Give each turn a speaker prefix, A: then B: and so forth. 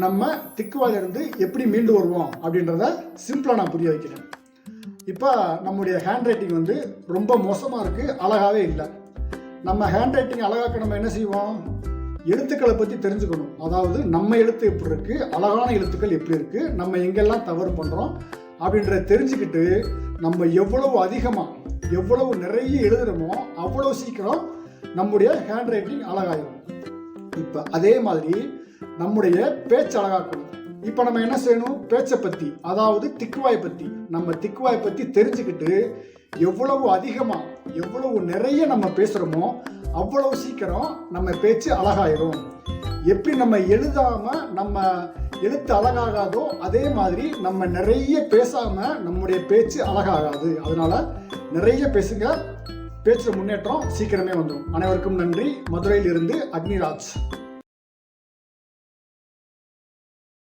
A: நம்ம திக்குவாயிலிருந்து எப்படி மீண்டு வருவோம் அப்படின்றத சிம்பிளாக நான் புரிய வைக்கிறேன். இப்போ நம்முடைய ஹேண்ட் ரைட்டிங் வந்து ரொம்ப மோசமாக இருக்குது, அழகாகவே இல்லை. நம்ம ஹேண்ட் ரைட்டிங் அழகாக்க நம்ம என்ன செய்வோம்? எழுத்துக்களை பற்றி தெரிஞ்சுக்கணும். அதாவது நம்ம எழுத்து எப்படி இருக்குது, அழகான எழுத்துக்கள் எப்படி இருக்குது, நம்ம எங்கெல்லாம் தவறு பண்ணுறோம் அப்படின்றத தெரிஞ்சுக்கிட்டு நம்ம எவ்வளவு அதிகமாக எவ்வளவு நிறைய எழுதுகிறோமோ அவ்வளோ சீக்கிரம் நம்முடைய ஹேண்ட் ரைட்டிங் அழகாயிடும். இப்போ அதே மாதிரி நம்முடைய பேச்சு அழகாக்கணும். இப்போ நம்ம என்ன செய்யணும்? பேச்சை பற்றி, அதாவது திக்குவாயை பற்றி, நம்ம திக்குவாயை பற்றி தெரிஞ்சுக்கிட்டு எவ்வளவு அதிகமாக எவ்வளவு நிறைய நம்ம பேசுகிறோமோ அவ்வளவு சீக்கிரம் நம்ம பேச்சு அழகாயிரும். எப்படி நம்ம எழுதாமல் நம்ம எழுத்து அழகாகாதோ அதே மாதிரி நம்ம நிறைய பேசாமல் நம்முடைய பேச்சு அழகாகாது. அதனால நிறைய பேசுங்க, பேச்சுல முன்னேற்றம் சீக்கிரமே வந்துடும். அனைவருக்கும் நன்றி. மதுரையிலிருந்து அக்னிராஜ்.